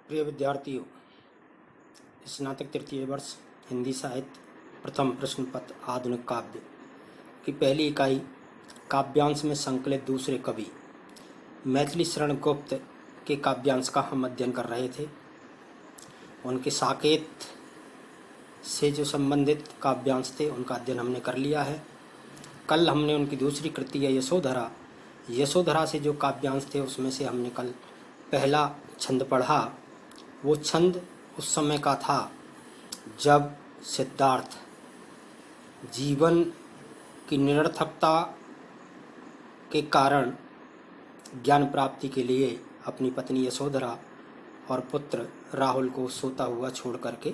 प्रिय विद्यार्थियों, स्नातक तृतीय वर्ष हिंदी साहित्य प्रथम प्रश्न पत्र आधुनिक काव्य की पहली इकाई काव्यांश में संकलित दूसरे कवि मैथिली शरण गुप्त के काव्यांश का हम अध्ययन कर रहे थे। उनके साकेत से जो संबंधित काव्यांश थे उनका अध्ययन हमने कर लिया है। कल हमने उनकी दूसरी कृति है यशोधरा से जो काव्यांश थे उसमें से हमने कल पहला छंद पढ़ा। वो छंद उस समय का था जब सिद्धार्थ जीवन की निरर्थकता के कारण ज्ञान प्राप्ति के लिए अपनी पत्नी यशोधरा और पुत्र राहुल को सोता हुआ छोड़ करके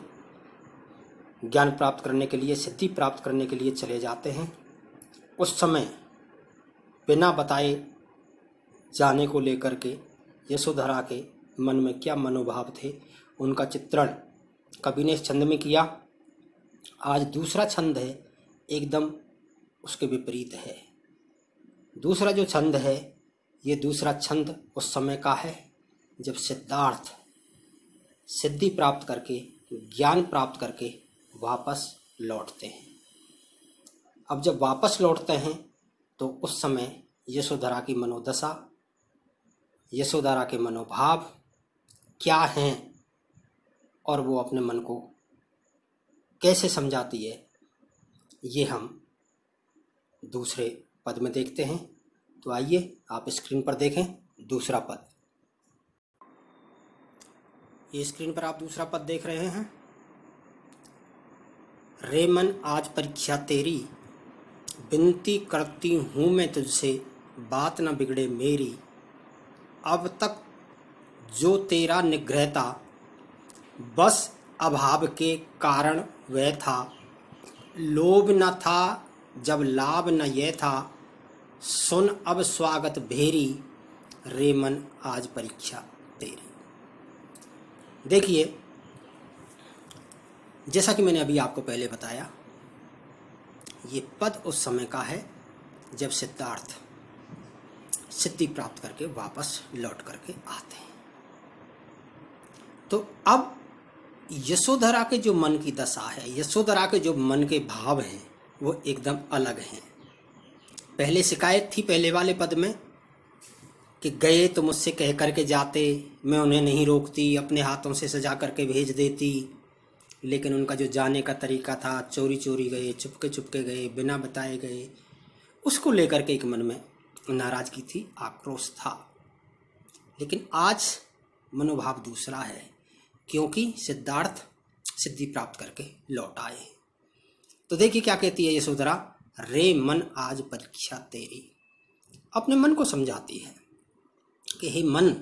ज्ञान प्राप्त करने के लिए, सिद्धि प्राप्त करने के लिए चले जाते हैं। उस समय बिना बताए जाने को लेकर के यशोधरा के मन में क्या मनोभाव थे, उनका चित्रण कवि ने इस छंद में किया। आज दूसरा छंद है, एकदम उसके विपरीत है। दूसरा जो छंद है, ये दूसरा छंद उस समय का है जब सिद्धार्थ सिद्धि प्राप्त करके, ज्ञान प्राप्त करके वापस लौटते हैं। अब जब वापस लौटते हैं तो उस समय यशोधरा की मनोदशा, यशोधरा के मनोभाव क्या हैं और वो अपने मन को कैसे समझाती है, ये हम दूसरे पद में देखते हैं। तो आइए आप स्क्रीन पर देखें दूसरा पद। ये स्क्रीन पर आप दूसरा पद देख रहे हैं। रे मन आज परीक्षा तेरी, विनती करती हूँ मैं तुझसे, बात न बिगड़े मेरी। अब तक जो तेरा निग्रह था, बस अभाव के कारण वह था। लोभ न था जब लाभ न यह था, सुन अब स्वागत भेरी, रे मन आज परीक्षा तेरी। देखिए, जैसा कि मैंने अभी आपको पहले बताया, ये पद उस समय का है जब सिद्धार्थ सिद्धि प्राप्त करके वापस लौट करके आते हैं। तो अब यशोधरा के जो मन की दशा है, यशोधरा के जो मन के भाव हैं, वो एकदम अलग हैं। पहले शिकायत थी पहले वाले पद में कि गए तो मुझसे कह करके जाते, मैं उन्हें नहीं रोकती, अपने हाथों से सजा करके भेज देती। लेकिन उनका जो जाने का तरीका था, चोरी चोरी गए, चुपके चुपके गए, बिना बताए गए, उसको लेकर के एक मन में नाराजगी थी, आक्रोश था। लेकिन आज मनोभाव दूसरा है, क्योंकि सिद्धार्थ सिद्धि प्राप्त करके लौट आए। तो देखिए क्या कहती है यशोधरा, रे मन आज परीक्षा तेरी। अपने मन को समझाती है कि हे मन,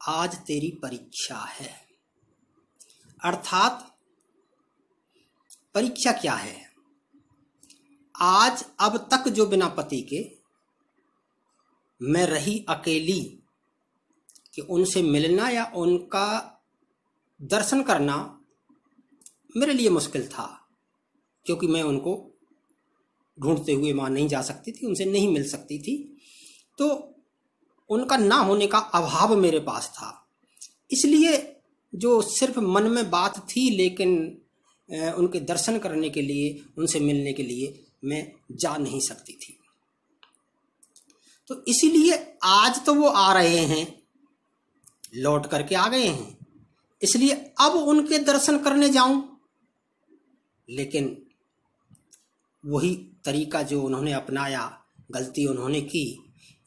आज तेरी परीक्षा है। अर्थात परीक्षा क्या है? आज अब तक जो बिना पति के मैं रही अकेली, कि उनसे मिलना या उनका दर्शन करना मेरे लिए मुश्किल था, क्योंकि मैं उनको ढूंढते हुए वहाँ नहीं जा सकती थी, उनसे नहीं मिल सकती थी। तो उनका ना होने का अभाव मेरे पास था। इसलिए जो सिर्फ मन में बात थी, लेकिन उनके दर्शन करने के लिए, उनसे मिलने के लिए मैं जा नहीं सकती थी। तो इसीलिए आज तो वो आ रहे हैं, लौट करके आ गए हैं, इसलिए अब उनके दर्शन करने जाऊं। लेकिन वही तरीका जो उन्होंने अपनाया, गलती उन्होंने की,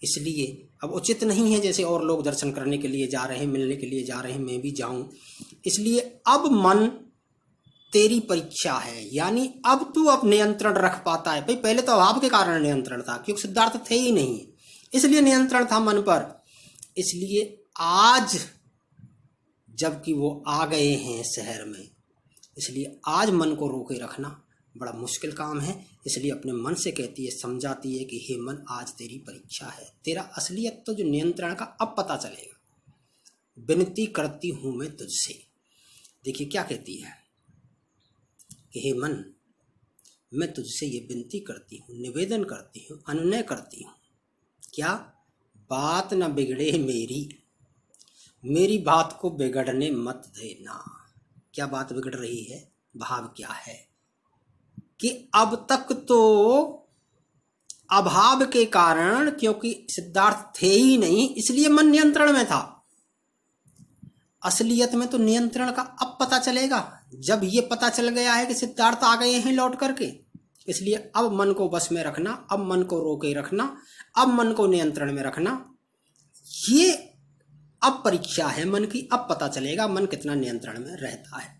इसलिए अब उचित नहीं है जैसे और लोग दर्शन करने के लिए जा रहे हैं, मिलने के लिए जा रहे हैं, मैं भी जाऊं। इसलिए अब मन तेरी परीक्षा है, यानी अब तू अब नियंत्रण रख पाता है। भाई पहले तो अभाव के कारण नियंत्रण था, क्योंकि सिद्धार्थ थे ही नहीं, इसलिए नियंत्रण था मन पर। इसलिए आज जबकि वो आ गए हैं शहर में, इसलिए आज मन को रोके रखना बड़ा मुश्किल काम है। इसलिए अपने मन से कहती है, समझाती है कि हे मन, आज तेरी परीक्षा है। तेरा असलियत तो जो नियंत्रण का अब पता चलेगा। विनती करती हूं मैं तुझसे। देखिए क्या कहती है कि हे मन, मैं तुझसे ये विनती करती हूँ, निवेदन करती हूँ, अनुनय करती हूँ। क्या? बात न बिगड़े मेरी, मेरी बात को बिगड़ने मत देना। क्या बात बिगड़ रही है? भाव क्या है कि अब तक तो अभाव के कारण, क्योंकि सिद्धार्थ थे ही नहीं इसलिए मन नियंत्रण में था। असलियत में तो नियंत्रण का अब पता चलेगा जब ये पता चल गया है कि सिद्धार्थ आ गए हैं लौट करके। इसलिए अब मन को बस में रखना, अब मन को रोके रखना, अब मन को नियंत्रण में रखना, ये अब परीक्षा है मन की। अब पता चलेगा मन कितना नियंत्रण में रहता है।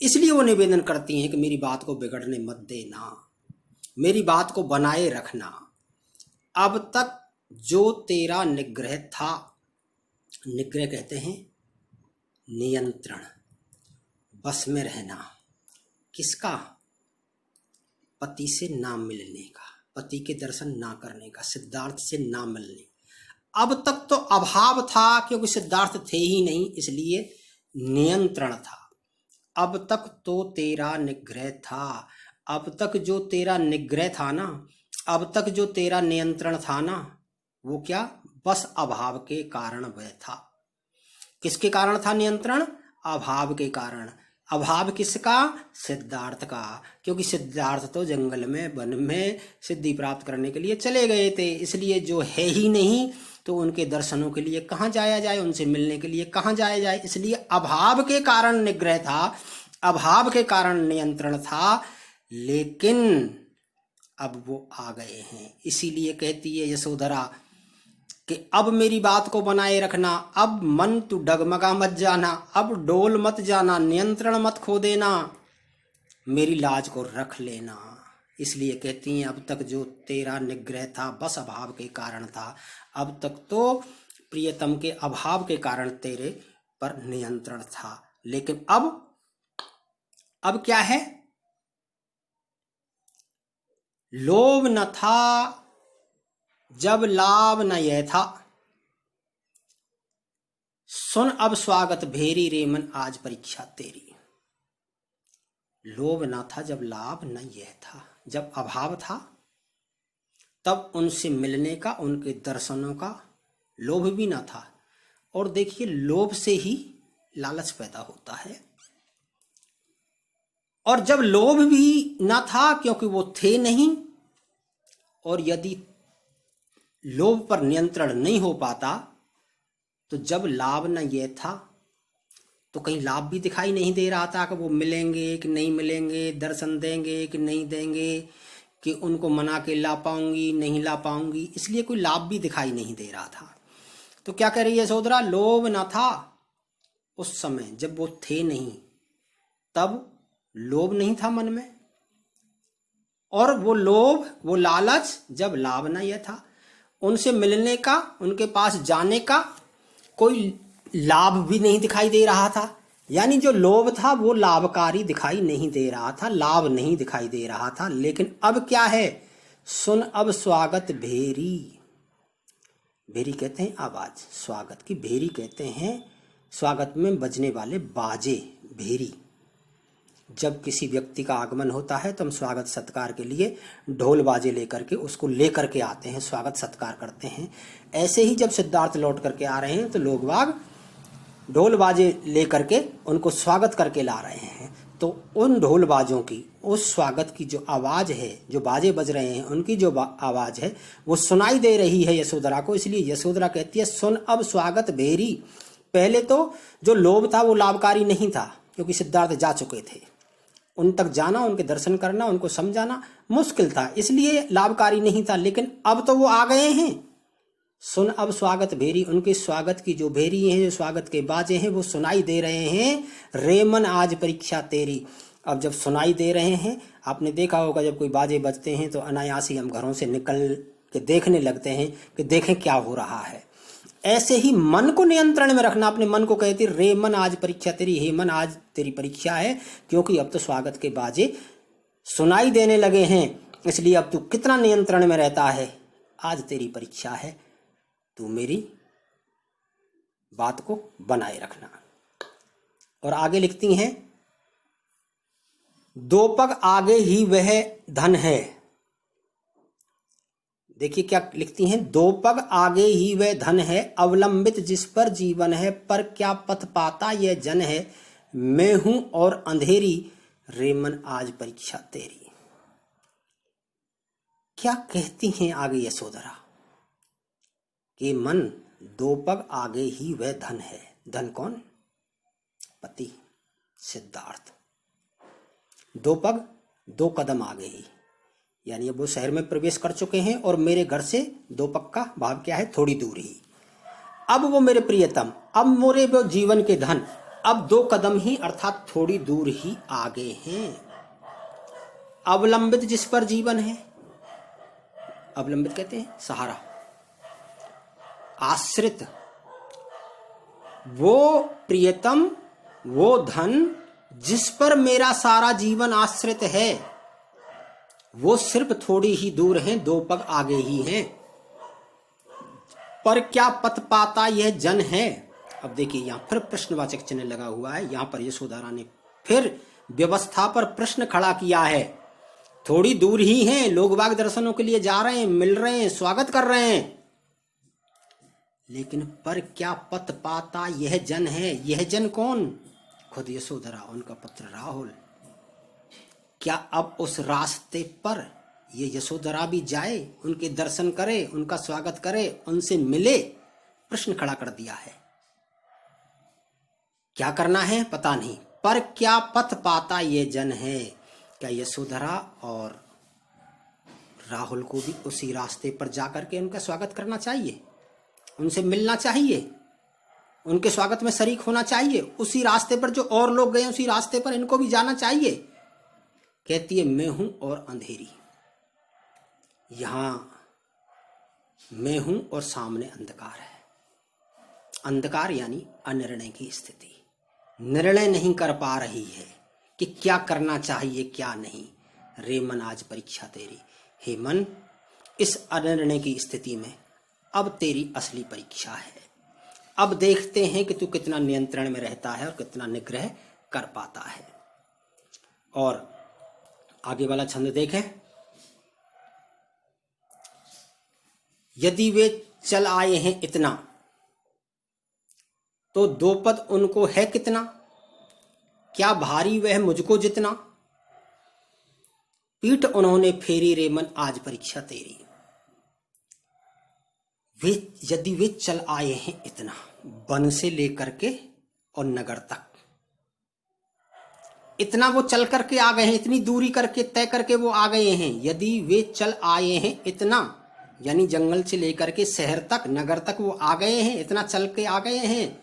इसलिए वो निवेदन करती हैं कि मेरी बात को बिगड़ने मत देना, मेरी बात को बनाए रखना। अब तक जो तेरा निग्रह था, निग्रह कहते हैं नियंत्रण, बस में रहना, किसका? पति से ना मिलने का, पति के दर्शन ना करने का, सिद्धार्थ से ना मिलने। अब तक तो अभाव था क्योंकि सिद्धार्थ थे ही नहीं इसलिए नियंत्रण था। अब तक तो तेरा निग्रह था, अब तक जो तेरा निग्रह था ना, अब तक जो तेरा नियंत्रण था ना, वो क्या? बस अभाव के कारण वह था। किसके कारण था नियंत्रण? अभाव के कारण। अभाव किसका? सिद्धार्थ का। क्योंकि सिद्धार्थ तो जंगल में, वन में सिद्धि प्राप्त करने के लिए चले गए थे, इसलिए जो है ही नहीं तो उनके दर्शनों के लिए कहाँ जाया जाए, उनसे मिलने के लिए कहाँ जाया जाए। इसलिए अभाव के कारण निग्रह था, अभाव के कारण नियंत्रण था, लेकिन अब वो आ गए हैं। इसीलिए कहती है यशोधरा कि अब मेरी बात को बनाए रखना, अब मन तू डगमगा मत जाना, अब डोल मत जाना, नियंत्रण मत खो देना, मेरी लाज को रख लेना। इसलिए कहती हैं अब तक जो तेरा निग्रह था बस अभाव के कारण था, अब तक तो प्रियतम के अभाव के कारण तेरे पर नियंत्रण था, लेकिन अब क्या है? लोभ न था जब लाभ न यह था, सुन अब स्वागत भेरी रे मन आज परीक्षा तेरी। लोभ न था जब लाभ न यह था, जब अभाव था तब उनसे मिलने का, उनके दर्शनों का लोभ भी न था। और देखिए लोभ से ही लालच पैदा होता है, और जब लोभ भी न था क्योंकि वो थे नहीं, और यदि लोभ पर नियंत्रण नहीं हो पाता तो जब लाभ न ये था तो कहीं लाभ भी दिखाई नहीं दे रहा था कि वो मिलेंगे कि नहीं मिलेंगे, दर्शन देंगे कि नहीं देंगे, कि उनको मना के ला पाऊंगी नहीं ला पाऊंगी, इसलिए कोई लाभ भी दिखाई नहीं दे रहा था। तो क्या कह रही है यशोधरा? लोभ न था उस समय जब वो थे नहीं, तब लोभ नहीं था मन में, और वो लोभ, वो लालच जब लाभ न यह था, उनसे मिलने का, उनके पास जाने का कोई लाभ भी नहीं दिखाई दे रहा था। यानी जो लोभ था वो लाभकारी दिखाई नहीं दे रहा था, लाभ नहीं दिखाई दे रहा था। लेकिन अब क्या है? सुन अब स्वागत भेरी। भेरी कहते हैं आवाज, स्वागत की भेरी कहते हैं स्वागत में बजने वाले बाजे, भेरी। जब किसी व्यक्ति का आगमन होता है तो हम स्वागत सत्कार के लिए ढोल बाजे लेकर के उसको लेकर के आते हैं, स्वागत सत्कार करते हैं। ऐसे ही जब सिद्धार्थ लौट करके आ रहे हैं तो लोग बाग ढोल बाजे लेकर के उनको स्वागत करके ला रहे हैं। तो उन ढोल बाजों की, उस स्वागत की जो आवाज़ है, जो बाजे बज रहे हैं उनकी जो आवाज़ है वो सुनाई दे रही है यशोधरा को। इसलिए यशोधरा कहती है सुन अब स्वागत भेरी। पहले तो जो लोभ था वो लाभकारी नहीं था क्योंकि सिद्धार्थ जा चुके थे, उन तक जाना, उनके दर्शन करना, उनको समझाना मुश्किल था, इसलिए लाभकारी नहीं था। लेकिन अब तो वो आ गए हैं। सुन अब स्वागत भेरी, उनके स्वागत की जो भेरी हैं, जो स्वागत के बाजे हैं वो सुनाई दे रहे हैं। रेमन आज परीक्षा तेरी। अब जब सुनाई दे रहे हैं, आपने देखा होगा जब कोई बाजे बजते हैं तो अनायास ही हम घरों से निकल के देखने लगते हैं कि देखें क्या हो रहा है। ऐसे ही मन को नियंत्रण में रखना। अपने मन को कहती रे मन आज परीक्षा तेरी, हे मन आज तेरी परीक्षा है, क्योंकि अब तो स्वागत के बाजे सुनाई देने लगे हैं, इसलिए अब तू कितना नियंत्रण में रहता है। आज तेरी परीक्षा है, तू मेरी बात को बनाए रखना। और आगे लिखती हैं दो पग आगे ही वह धन है, देखिए क्या लिखती हैं, दो पग आगे ही वह धन है, अवलंबित जिस पर जीवन है, पर क्या पथ पाता यह जन है, मैं हूं और अंधेरी, रे मन आज परीक्षा तेरी। क्या कहती हैं आगे यशोधरा कि मन दो पग आगे ही वह धन है। धन कौन? पति सिद्धार्थ। दो पग दो कदम आगे ही, यानी अब वो शहर में प्रवेश कर चुके हैं और मेरे घर से दो पग का भाव क्या है, थोड़ी दूर ही। अब वो मेरे प्रियतम, अब मोरे वो जीवन के धन, अब दो कदम ही अर्थात थोड़ी दूर ही आगे हैं। अवलंबित जिस पर जीवन है, अवलंबित कहते हैं सहारा, आश्रित वो प्रियतम, वो धन जिस पर मेरा सारा जीवन आश्रित है, वो सिर्फ थोड़ी ही दूर हैं, दो पग आगे ही हैं। पर क्या पथ पाता यह जन है। अब देखिए यहां फिर प्रश्नवाचक चिन्ह लगा हुआ है। यहां पर यशोधरा ने फिर व्यवस्था पर प्रश्न खड़ा किया है। थोड़ी दूर ही हैं, लोग बाग दर्शनों के लिए जा रहे हैं, मिल रहे हैं, स्वागत कर रहे हैं, लेकिन पर क्या पथ पाता यह जन है। यह जन कौन? खुद यशोधरा, उनका पुत्र राहुल। क्या अब उस रास्ते पर ये यशोधरा भी जाए, उनके दर्शन करे, उनका स्वागत करे, उनसे मिले? प्रश्न खड़ा कर दिया है। क्या करना है पता नहीं, पर क्या पथ पाता ये जन है। क्या यशोधरा और राहुल को भी उसी रास्ते पर जाकर के उनका स्वागत करना चाहिए, उनसे मिलना चाहिए, उनके स्वागत में शरीक होना चाहिए? उसी रास्ते पर जो और लोग गए उसी रास्ते पर इनको भी जाना चाहिए। कहती है मैं हूं और अंधेरी। यहां मैं हूं और सामने अंधकार है। अंधकार यानी अनिर्णय की स्थिति, निर्णय नहीं कर पा रही है कि क्या करना चाहिए क्या नहीं। रे मन आज परीक्षा तेरी। हे मन, इस अनिर्णय की स्थिति में अब तेरी असली परीक्षा है। अब देखते हैं कि तू कितना नियंत्रण में रहता है और कितना निग्रह कर पाता है। और आगे वाला छंद देखें। यदि वे चल आए हैं इतना, तो दो पद उनको है कितना, क्या भारी वह मुझको जितना, पीठ उन्होंने फेरी रे मन आज परीक्षा तेरी। वे यदि वे चल आए हैं इतना, वन से लेकर के और नगर तक, इतना वो चल करके आ गए हैं, इतनी दूरी करके तय करके वो आ गए हैं। यदि वे चल आए हैं इतना, यानी जंगल से लेकर के शहर तक, नगर तक वो आ गए हैं, इतना चल के आ गए हैं,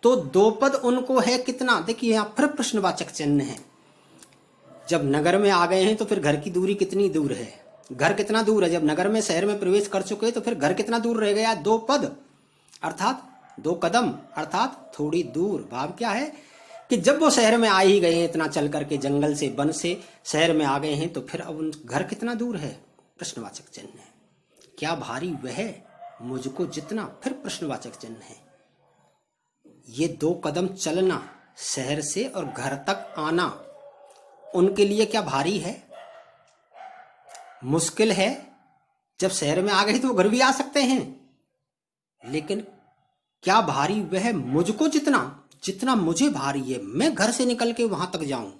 तो दो पद उनको है कितना। देखिए यहां फिर प्रश्नवाचक चिन्ह है। जब नगर में आ गए हैं तो फिर घर की दूरी कितनी दूर है, घर कितना दूर है। जब नगर में शहर में प्रवेश कर चुके हैं तो फिर घर कितना दूर रह गया, दो पद अर्थात दो कदम अर्थात थोड़ी दूर। भाव क्या है कि जब वो शहर में आ ही गए हैं, इतना चल करके जंगल से वन से शहर में आ गए हैं, तो फिर अब उन घर कितना दूर है। प्रश्नवाचक चिन्ह है। क्या भारी वह मुझको जितना, फिर प्रश्नवाचक चिन्ह है। ये दो कदम चलना, शहर से और घर तक आना, उनके लिए क्या भारी है, मुश्किल है। जब शहर में आ गए तो वो घर भी आ सकते हैं, लेकिन क्या भारी वह मुझको जितना, जितना मुझे भारी है, मैं घर से निकल के वहां तक जाऊं।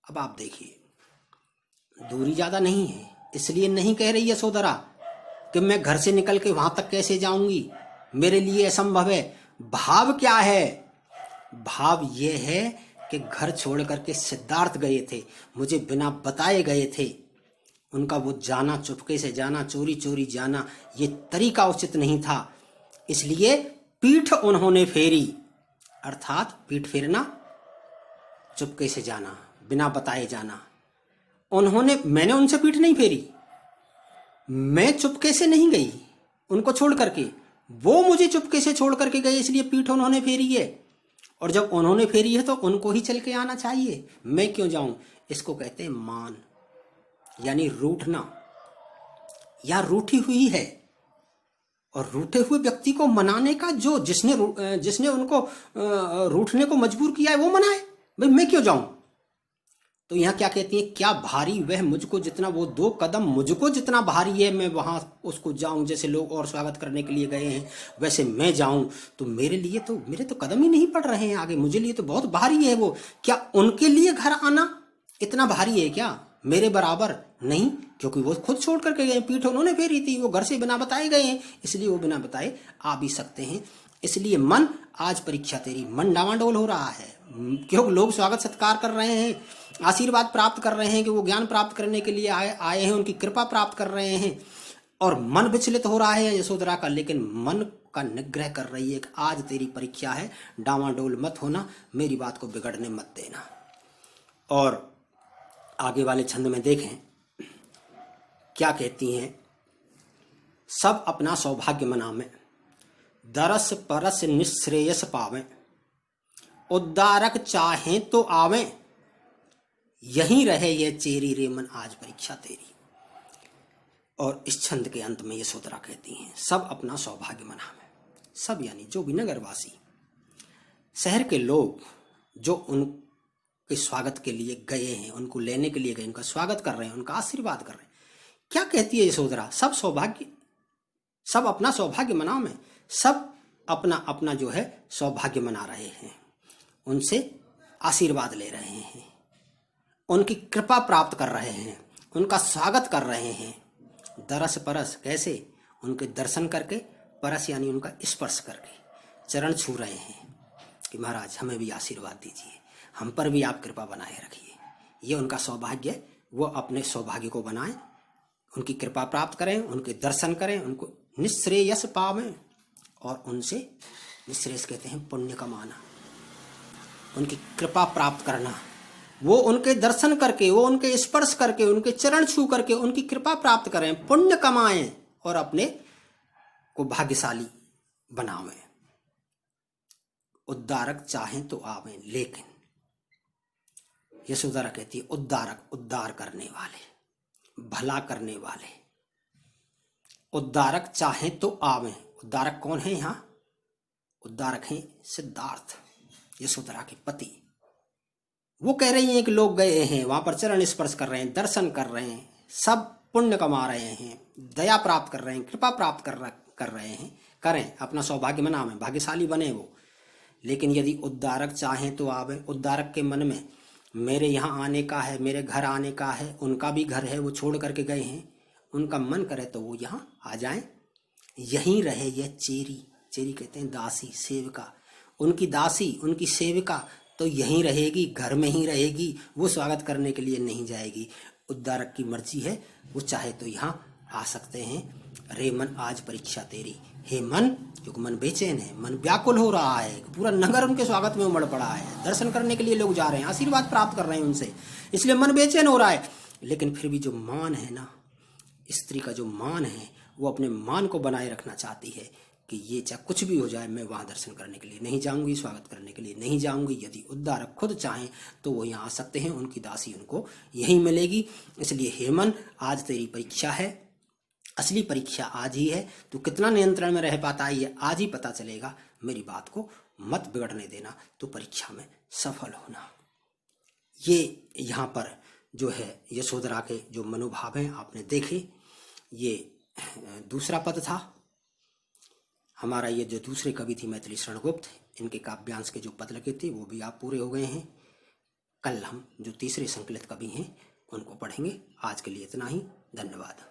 अब आप देखिए दूरी ज्यादा नहीं है, इसलिए नहीं कह रही यशोधरा कि मैं घर से निकल के वहां तक कैसे जाऊंगी, मेरे लिए असंभव है। भाव क्या है, भाव यह है कि घर छोड़ करके सिद्धार्थ गए थे, मुझे बिना बताए गए थे। उनका वो जाना, चुपके से जाना, चोरी चोरी जाना, ये तरीका उचित नहीं था। इसलिए पीठ उन्होंने फेरी, अर्थात पीठ फेरना, चुपके से जाना, बिना बताए जाना। उन्होंने, मैंने उनसे पीठ नहीं फेरी, मैं चुपके से नहीं गई उनको छोड़ करके, वो मुझे चुपके से छोड़ करके गए, इसलिए पीठ उन्होंने फेरी है। और जब उन्होंने फेरी है तो उनको ही चल के आना चाहिए, मैं क्यों जाऊं। इसको कहते हैं मान, यानी रूठना या रूठी हुई है। और रूठे हुए व्यक्ति को मनाने का जो जिसने उनको रूठने को मजबूर किया है वो मनाए, भाई मैं क्यों जाऊं। तो यहाँ क्या कहती है, क्या भारी वह मुझको जितना, वो 2 कदम मुझको जितना भारी है मैं वहाँ उसको जाऊं। जैसे लोग और स्वागत करने के लिए गए हैं वैसे मैं जाऊं, तो मेरे तो कदम ही नहीं पड़ रहे हैं आगे, मुझे लिए तो बहुत भारी है वो। क्या उनके लिए घर आना इतना भारी है क्या, मेरे बराबर नहीं? क्योंकि वो खुद छोड़ करके गए, पीठ उन्होंने फेरी थी, वो घर से बिना बताए गए हैं, इसलिए वो बिना बताए आ भी सकते हैं। इसलिए मन, आज परीक्षा तेरी। मन डावाडोल हो रहा है, क्योंकि लोग स्वागत सत्कार कर रहे हैं, आशीर्वाद प्राप्त कर रहे हैं कि वो ज्ञान प्राप्त करने के लिए आए हैं, उनकी कृपा प्राप्त कर रहे हैं, और मन विचलित हो रहा है यशोधरा का। लेकिन मन का निग्रह कर रही है कि आज तेरी परीक्षा है, डावाडोल मत होना, मेरी बात को बिगड़ने मत देना। और आगे वाले छंद में देखें क्या कहती हैं, सब अपना सौभाग्य मनावें, दरस परस निश्रेयस पावें, उद्धारक चाहें तो आवें, यहीं रहे ये चेरी रे मन आज परीक्षा तेरी। और इस छंद के अंत में यशोधरा कहती हैं, सब अपना सौभाग्य मनावें। सब यानी जो भी नगरवासी, शहर के लोग जो उनके स्वागत के लिए गए हैं, उनको लेने के लिए गए, उनका स्वागत कर रहे हैं, उनका आशीर्वाद कर रहे हैं। क्या कहती है यशोधरा, सब अपना सौभाग्य मनावें। सब अपना अपना जो है सौभाग्य मना रहे हैं, उनसे आशीर्वाद ले रहे हैं, उनकी कृपा प्राप्त कर रहे हैं, उनका स्वागत कर रहे हैं। दरस परस, कैसे? उनके दर्शन करके, परस यानी उनका स्पर्श करके, चरण छू रहे हैं कि महाराज हमें भी आशीर्वाद दीजिए, हम पर भी आप कृपा बनाए रखिए। ये उनका सौभाग्य है, वो अपने सौभाग्य को बनाएं, उनकी कृपा प्राप्त करें, उनके दर्शन करें, उनको निश्रेयस पावें, और उनसे निश्रेयस कहते हैं पुण्य कमाना, उनकी कृपा प्राप्त करना। वो उनके दर्शन करके, वो उनके स्पर्श करके, उनके चरण छू करके उनकी कृपा प्राप्त करें, पुण्य कमाएं और अपने को भाग्यशाली बनावें। उद्धारक चाहें तो आवें, लेकिन यशोधरा कहती है उद्धारक, उद्धार करने वाले, भला करने वाले, उद्धारक चाहें तो आवें। उद्धारक कौन है यहाँ? उद्धारक हैं सिद्धार्थ, यशोधरा के पति। वो कह रही हैं कि लोग गए हैं वहां पर, चरण स्पर्श कर रहे हैं, दर्शन कर रहे हैं, सब पुण्य कमा रहे हैं, दया प्राप्त कर रहे हैं, कृपा प्राप्त कर रहे हैं, करें, अपना सौभाग्य मनावें, भाग्यशाली बने वो। लेकिन यदि उद्धारक चाहें तो आवे। उद्धारक के मन में मेरे यहाँ आने का है, मेरे घर आने का है, उनका भी घर है, वो छोड़ करके गए हैं, उनका मन करे तो वो यहाँ आ जाएं, यहीं रहे ये चेरी। चेरी कहते हैं दासी, सेविका, उनकी दासी, उनकी सेविका तो यहीं रहेगी, घर में ही रहेगी, वो स्वागत करने के लिए नहीं जाएगी। उद्धारक की मर्जी है, वो चाहे तो यहाँ आ सकते हैं। रे मन आज परीक्षा तेरी, हे मन, क्योंकि मन बेचैन है, मन व्याकुल हो रहा है, पूरा नगर उनके स्वागत में उमड़ पड़ा है, दर्शन करने के लिए लोग जा रहे हैं, आशीर्वाद प्राप्त कर रहे हैं उनसे, इसलिए मन बेचैन हो रहा है। लेकिन फिर भी जो मान है ना, स्त्री का जो मान है, वो अपने मान को बनाए रखना चाहती है कि ये चाहे कुछ भी हो जाए, मैं वहाँ दर्शन करने के लिए नहीं जाऊंगी, स्वागत करने के लिए नहीं जाऊंगी। यदि उद्धारक खुद चाहें तो वो यहाँ आ सकते हैं, उनकी दासी उनको यहीं मिलेगी। इसलिए हे मन, आज तेरी परीक्षा है, असली परीक्षा आज ही है। तू कितना नियंत्रण में रह पाता है ये आज ही पता चलेगा। मेरी बात को मत बिगड़ने देना, तो परीक्षा में सफल होना। ये यहाँ पर जो है यशोधरा के जो मनोभाव हैं आपने देखे। ये दूसरा पद था हमारा। ये जो दूसरे कवि थी मैथिली शरण गुप्त, इनके काव्यांश के जो पद लगे थे वो भी आप पूरे हो गए हैं। कल हम जो तीसरे संकलित कवि हैं उनको पढ़ेंगे। आज के लिए इतना ही, धन्यवाद।